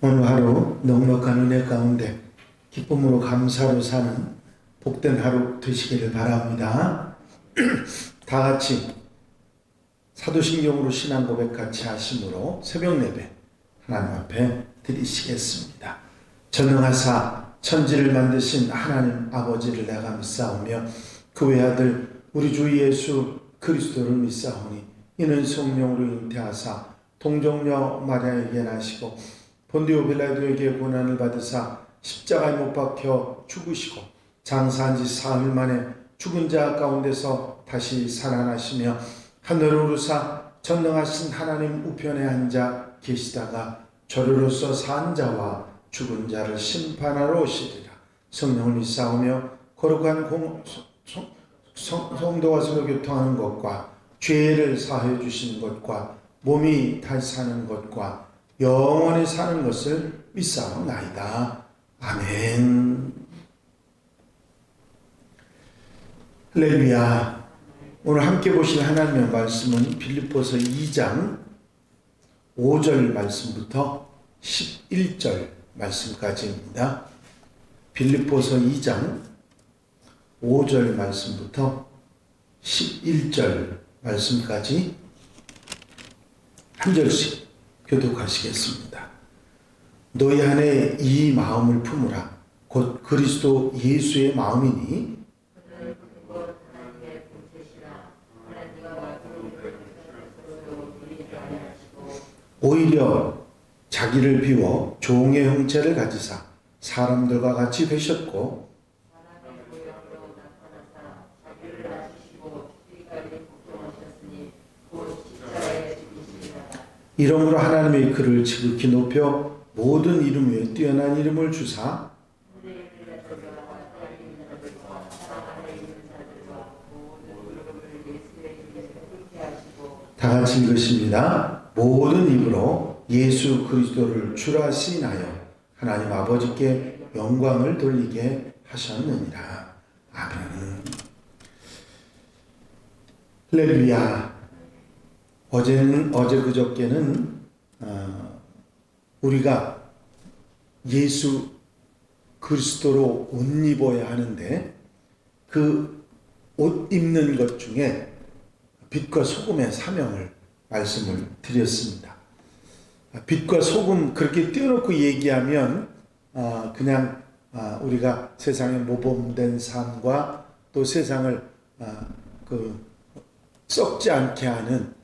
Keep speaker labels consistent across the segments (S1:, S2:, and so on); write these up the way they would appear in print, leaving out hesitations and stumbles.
S1: 오늘 하루 넉넉한 은혜 가운데 기쁨으로 감사로 사는 복된 하루 되시기를 바랍니다. 다 같이 사도신경으로 신앙 고백 같이 하심으로 새벽 예배 하나님 앞에 드리시겠습니다. 전능하사 천지를 만드신 하나님 아버지를 내가 믿사오며 그 외아들 우리 주 예수 그리스도를 믿사오니 이는 성령으로 잉태하사 동정녀 마리아에게 나시고 본디오 빌라도에게 고난을 받으사 십자가에 못 박혀 죽으시고 장사한 지 사흘 만에 죽은 자 가운데서 다시 살아나시며 하늘을 오르사 전능하신 하나님 우편에 앉아 계시다가 저리로서 산 자와 죽은 자를 심판하러 오시리라. 성령을 믿사오며 거룩한 성도와 서로 교통하는 것과 죄를 사해 주시는 것과 몸이 다시 사는 것과 영원히 사는 것을 믿사옵나이다. 아멘. 할렐루야. 오늘 함께 보실 하나님의 말씀은 빌립보서 2장 5절 말씀부터 11절 말씀까지입니다. 빌립보서 2장 5절 말씀부터 11절 말씀까지 한 절씩 교독하시겠습니다. 너희 안에 이 마음을 품으라. 곧 그리스도 예수의 마음이니 오히려 자기를 비워 종의 형체를 가지사 사람들과 같이 되셨고 이러므로 하나님의 그를 지극히 높여 모든 이름 위에 뛰어난 이름을 주사 다 같이 읽으십니다. 모든 입으로 예수 그리스도를 주라 시인하여 하나님 아버지께 영광을 돌리게 하셨느니라. 아멘. 할렐루야. 어제 그저께는 우리가 예수 그리스도로 옷 입어야 하는데 그 옷 입는 것 중에 빛과 소금의 사명을 말씀을 드렸습니다. 빛과 소금 그렇게 띄워놓고 얘기하면 그냥 우리가 세상의 모범된 삶과 또 세상을 썩지 않게 하는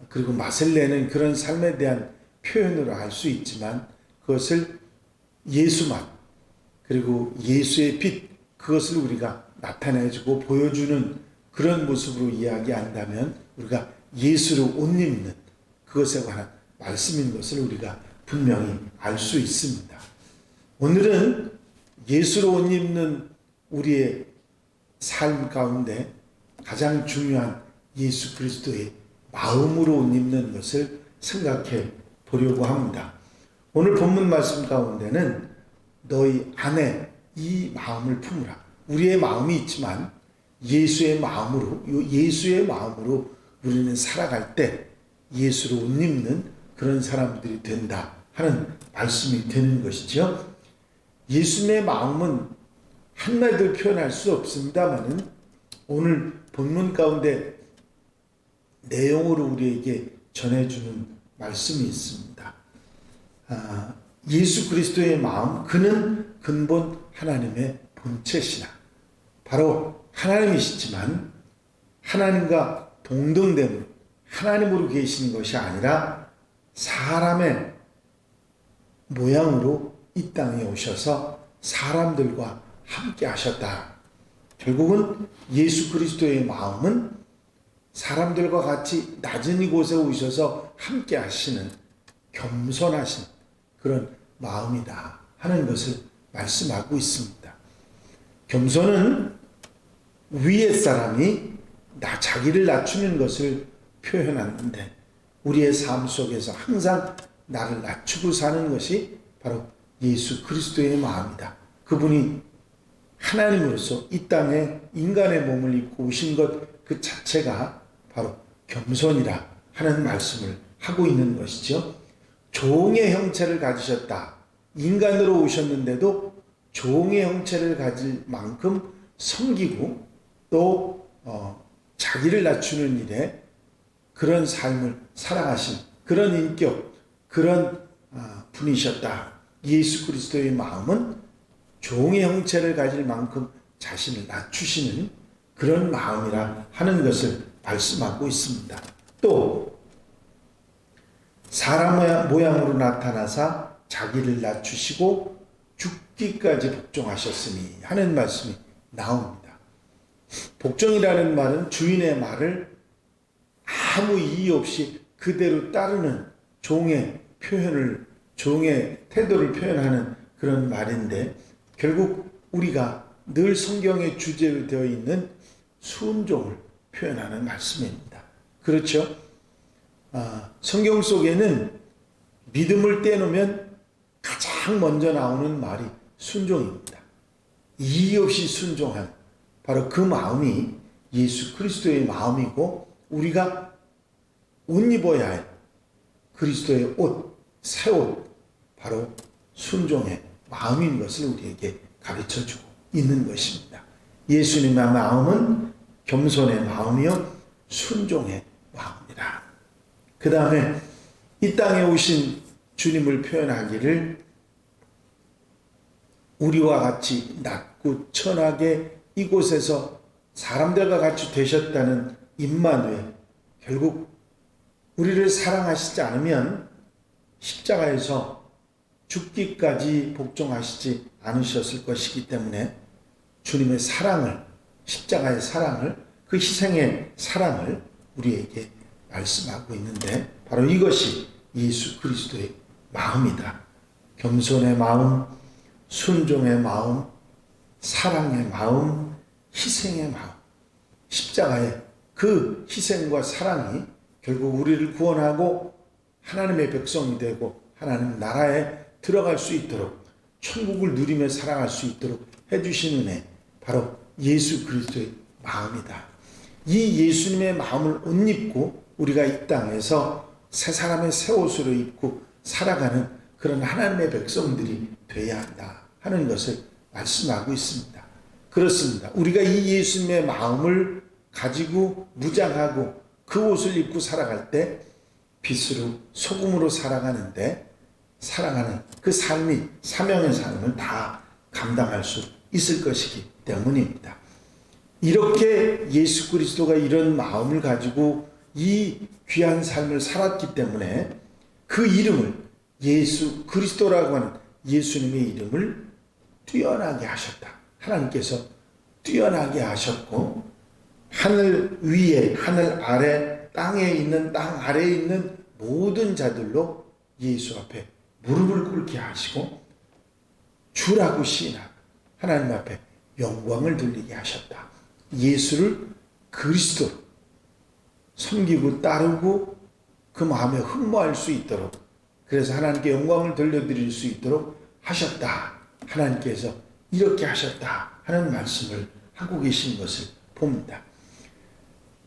S1: 그리고 맛을 내는 그런 삶에 대한 표현으로 알 수 있지만 그것을 예수 맛 그리고 예수의 빛 그것을 우리가 나타내주고 보여주는 그런 모습으로 이야기한다면 우리가 예수로 옷 입는 그것에 관한 말씀인 것을 우리가 분명히 알 수 있습니다. 오늘은 예수로 옷 입는 우리의 삶 가운데 가장 중요한 예수 그리스도의 마음으로 옷 입는 것을 생각해 보려고 합니다. 오늘 본문 말씀 가운데는 너희 안에 이 마음을 품으라. 우리의 마음이 있지만 예수의 마음으로 우리는 살아갈 때 예수로 옷 입는 그런 사람들이 된다 하는 말씀이 되는 것이죠. 예수님의 마음은 한마디로 표현할 수 없습니다만은 오늘 본문 가운데 내용으로 우리에게 전해주는 말씀이 있습니다. 예수 그리스도의 마음, 그는 근본 하나님의 본체시나 바로 하나님이시지만 하나님과 동등됨을 하나님으로 계시는 것이 아니라 사람의 모양으로 이 땅에 오셔서 사람들과 함께 하셨다. 결국은 예수 그리스도의 마음은 사람들과 같이 낮은 이곳에 오셔서 함께 하시는 겸손하신 그런 마음이다 하는 것을 말씀하고 있습니다. 겸손은 위의 사람이 자기를 낮추는 것을 표현하는데 우리의 삶 속에서 항상 나를 낮추고 사는 것이 바로 예수 그리스도의 마음이다. 그분이 하나님으로서 이 땅에 인간의 몸을 입고 오신 것 그 자체가 바로 겸손이라 하는 말씀을 하고 있는 것이죠. 종의 형체를 가지셨다 인간으로 오셨는데도 종의 형체를 가질 만큼 섬기고 또 자기를 낮추는 일에 그런 삶을 살아가신 그런 인격, 그런 분이셨다. 예수 그리스도의 마음은 종의 형체를 가질 만큼 자신을 낮추시는 그런 마음이라 하는 것을 말씀하고 있습니다. 또 사람 모양으로 나타나사 자기를 낮추시고 죽기까지 복종하셨으니 하는 말씀이 나옵니다. 복종이라는 말은 주인의 말을 아무 이의 없이 그대로 따르는 종의 태도를 표현하는 그런 말인데, 결국 우리가 늘 성경의 주제로 되어 있는 순종을 표현하는 말씀입니다. 그렇죠? 성경 속에는 믿음을 떼놓으면 가장 먼저 나오는 말이 순종입니다. 이의 없이 순종한 바로 그 마음이 예수 그리스도의 마음이고, 우리가 옷 입어야 할 그리스도의 옷, 새 옷, 바로 순종의 마음인 것을 우리에게 가르쳐주고 있는 것입니다. 예수님의 마음은 겸손의 마음이요 순종의 마음이라. 그 다음에 이 땅에 오신 주님을 표현하기를 우리와 같이 낮고 천하게 이곳에서 사람들과 같이 되셨다는 임마누엘, 결국 우리를 사랑하시지 않으면 십자가에서 죽기까지 복종하시지 않으셨을 것이기 때문에 주님의 사랑을, 십자가의 사랑을, 그 희생의 사랑을 우리에게 말씀하고 있는데, 바로 이것이 예수 그리스도의 마음이다. 겸손의 마음, 순종의 마음, 사랑의 마음, 희생의 마음. 십자가의 그 희생과 사랑이 결국 우리를 구원하고 하나님의 백성이 되고 하나님 나라에 들어갈 수 있도록, 천국을 누리며 살아갈 수 있도록 해주신 은혜, 바로 예수 그리스도의 마음이다. 이 예수님의 마음을 옷 입고 우리가 이 땅에서 새 사람의 새 옷으로 입고 살아가는 그런 하나님의 백성들이 되어야 한다 하는 것을 말씀하고 있습니다. 그렇습니다. 우리가 이 예수님의 마음을 가지고 무장하고 그 옷을 입고 살아갈 때 빛으로 소금으로 살아가는데, 살아가는 그 삶이 사명의 삶을 다 감당할 수 있을 것이기 때문입니다. 이렇게 예수 그리스도가 이런 마음을 가지고 이 귀한 삶을 살았기 때문에 그 이름을, 예수 그리스도라고 하는 예수님의 이름을 뛰어나게 하셨다. 하나님께서 뛰어나게 하셨고, 하늘 위에, 하늘 아래, 땅 아래에 있는 모든 자들로 예수 앞에 무릎을 꿇게 하시고 주라고 시인하고 하나님 앞에 영광을 돌리게 하셨다. 예수를 그리스도 섬기고 따르고 그 마음에 흠모할 수 있도록, 그래서 하나님께 영광을 돌려드릴 수 있도록 하셨다. 하나님께서 이렇게 하셨다 하는 말씀을 하고 계신 것을 봅니다.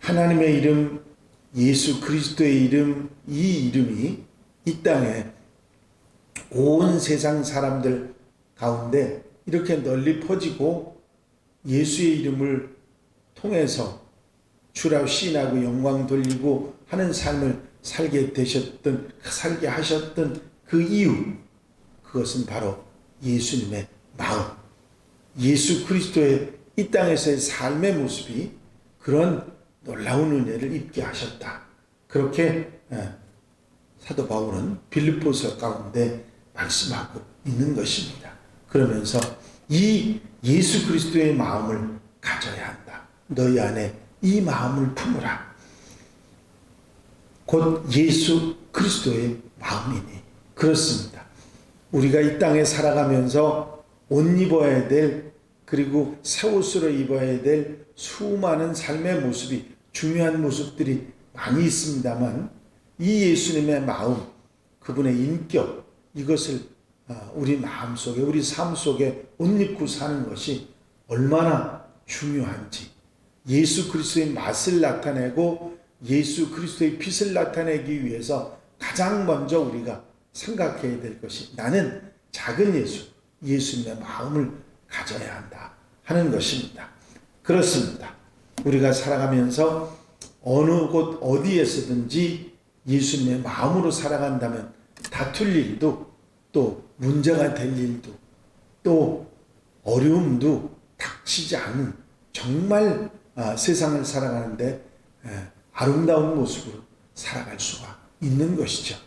S1: 하나님의 이름, 예수 그리스도의 이름, 이 이름이 이 땅에 온 세상 사람들 가운데 이렇게 널리 퍼지고 예수의 이름을 통해서 주라고 시인하고 영광 돌리고 하는 삶을 살게 하셨던 그 이유, 그것은 바로 예수님의 마음, 예수 그리스도의 이 땅에서의 삶의 모습이 그런 놀라운 은혜를 입게 하셨다. 그렇게 사도 바울은 빌립보서 가운데 말씀하고 있는 것입니다. 그러면서 이 예수 그리스도의 마음을 가져야 한다. 너희 안에 이 마음을 품으라. 곧 예수 그리스도의 마음이니. 그렇습니다. 우리가 이 땅에 살아가면서 옷 입어야 될, 그리고 새 옷으로 입어야 될 수많은 삶의 모습이, 중요한 모습들이 많이 있습니다만, 이 예수님의 마음, 그분의 인격, 이것을 우리 마음속에, 우리 삶 속에 옷 입고 사는 것이 얼마나 중요한지, 예수 그리스도의 맛을 나타내고 예수 그리스도의 빛을 나타내기 위해서 가장 먼저 우리가 생각해야 될 것이, 나는 작은 예수, 예수님의 마음을 가져야 한다 하는 것입니다. 그렇습니다. 우리가 살아가면서 어느 곳 어디에서든지 예수님의 마음으로 살아간다면 다툴 일도 또 문제가 될 일도 또 어려움도 닥치지 않는 정말 세상을 살아가는데 아름다운 모습으로 살아갈 수가 있는 것이죠.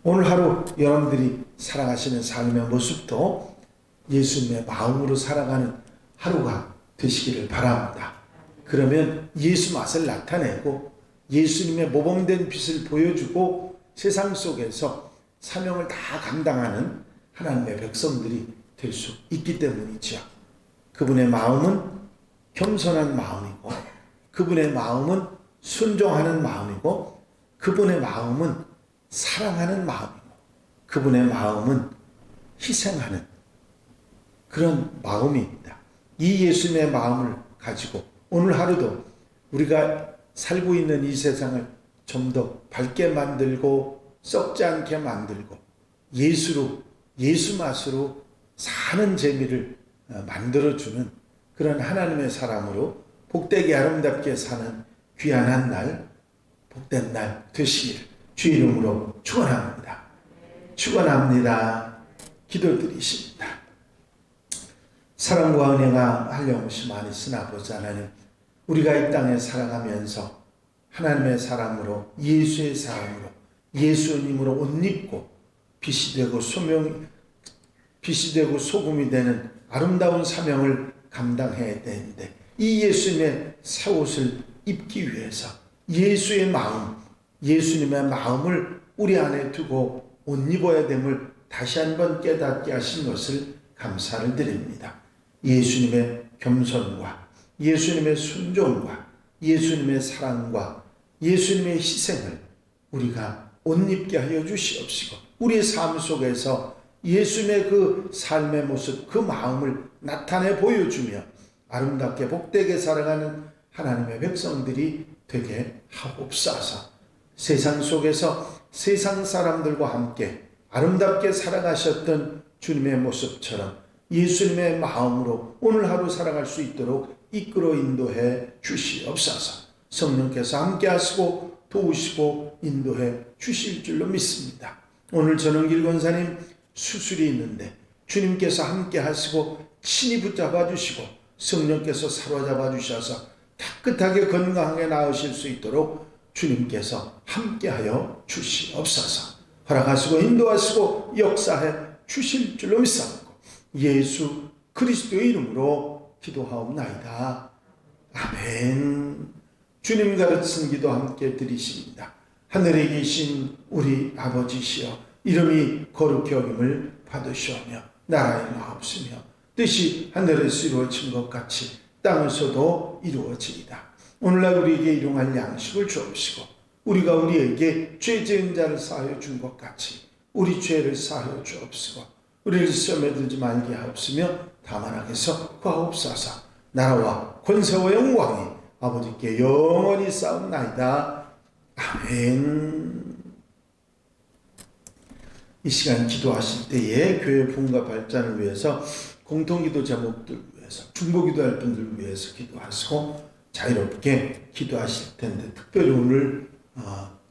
S1: 오늘 하루 여러분들이 살아가시는 삶의 모습도 예수님의 마음으로 살아가는 하루가 되시기를 바랍니다. 그러면 예수 맛을 나타내고 예수님의 모범된 빛을 보여주고 세상 속에서 사명을 다 감당하는 하나님의 백성들이 될 수 있기 때문이죠. 그분의 마음은 겸손한 마음이고 그분의 마음은 순종하는 마음이고 그분의 마음은 사랑하는 마음이고 그분의 마음은 희생하는 그런 마음입니다. 이 예수님의 마음을 가지고 오늘 하루도 우리가 살고 있는 이 세상을 좀 더 밝게 만들고 썩지 않게 만들고 예수로 예수 맛으로 사는 재미를 만들어주는 그런 하나님의 사람으로 복되게 아름답게 사는 귀한 날 복된 날 되시기를 주 이름으로 축원합니다. 축원합니다. 기도드리십니다. 사랑과 은혜가 한량없이 많이 쓰나 보자 하나님, 우리가 이 땅에 살아가면서 하나님의 사람으로 예수의 사람으로 예수님으로 옷 입고 빛이 되고 빛이 되고 소금이 되는 아름다운 사명을 감당해야 되는데 이 예수님의 새 옷을 입기 위해서 예수의 마음, 예수님의 마음을 우리 안에 두고 옷 입어야 됨을 다시 한번 깨닫게 하신 것을 감사를 드립니다. 예수님의 겸손과 예수님의 순종과 예수님의 사랑과 예수님의 희생을 우리가 옷 입게 하여 주시옵시고 우리의 삶 속에서 예수님의 그 삶의 모습, 그 마음을 나타내 보여주며 아름답게 복되게 살아가는 하나님의 백성들이 되게 하옵소서. 세상 속에서 세상 사람들과 함께 아름답게 살아가셨던 주님의 모습처럼 예수님의 마음으로 오늘 하루 살아갈 수 있도록 이끌어 인도해 주시옵소서. 성령께서 함께 하시고 도우시고 인도해 주실 줄로 믿습니다. 오늘 전원길 권사님 수술이 있는데 주님께서 함께 하시고 친히 붙잡아 주시고 성령께서 사로잡아 주셔서 깨끗하게 건강하게 나으실 수 있도록 주님께서 함께하여 주시옵소서. 허락하시고 인도하시고 역사해 주실 줄로 믿사옵고 예수 그리스도의 이름으로 기도하옵나이다. 아멘. 주님 가르친 기도 함께 드리십니다. 하늘에 계신 우리 아버지시여 이름이 거룩히 여김을 받으시오며 나라의 마옵시며 뜻이 하늘에서 이루어진 것 같이 땅에서도 이루어지이다. 오늘날 우리에게 일용할 양식을 주옵시고 우리가 우리에게 죄 지은 자를 사하여 준 것 같이 우리 죄를 사하여 주옵시고 우리를 시험에 들지 말게 하옵시며 다만 악에서 구하옵소서. 나라와 권세와 영광이 아버지께 영원히 쌓옵나이다. 아멘. 이 시간 기도하실 때에 교회 부흥과 발전을 위해서 공통기도 제목들 위해서 중보기도할 분들 위해서 기도하시고 자유롭게 기도하실 텐데 특별히 오늘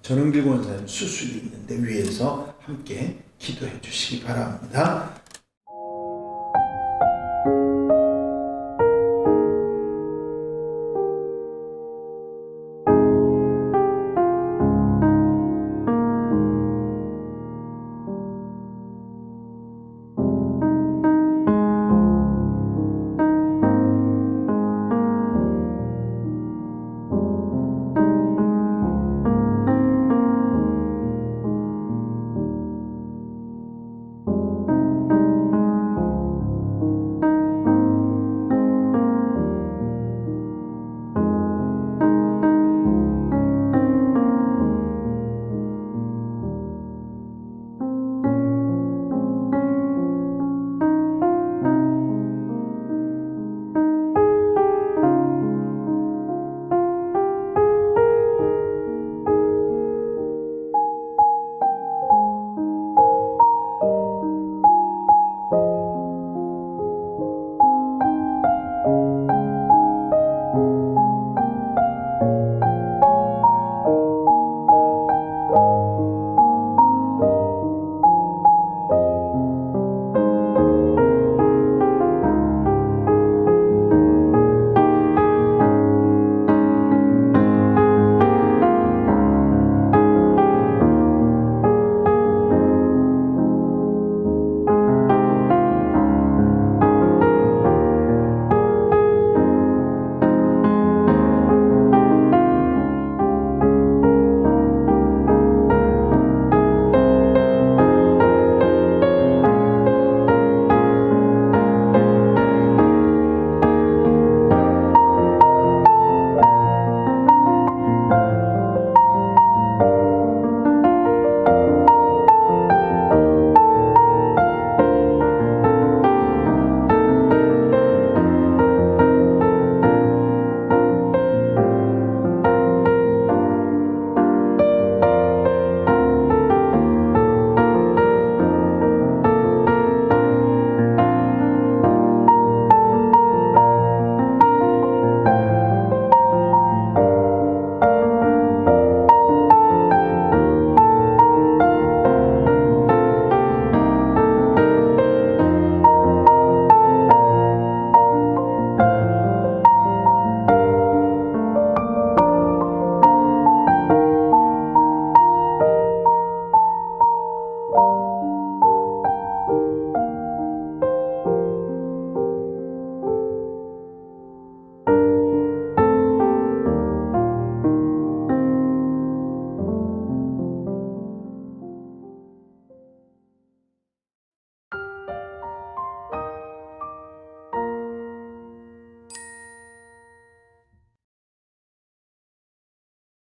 S1: 전은길 권사님 수술이 있는데 위해서 함께 기도해 주시기 바랍니다.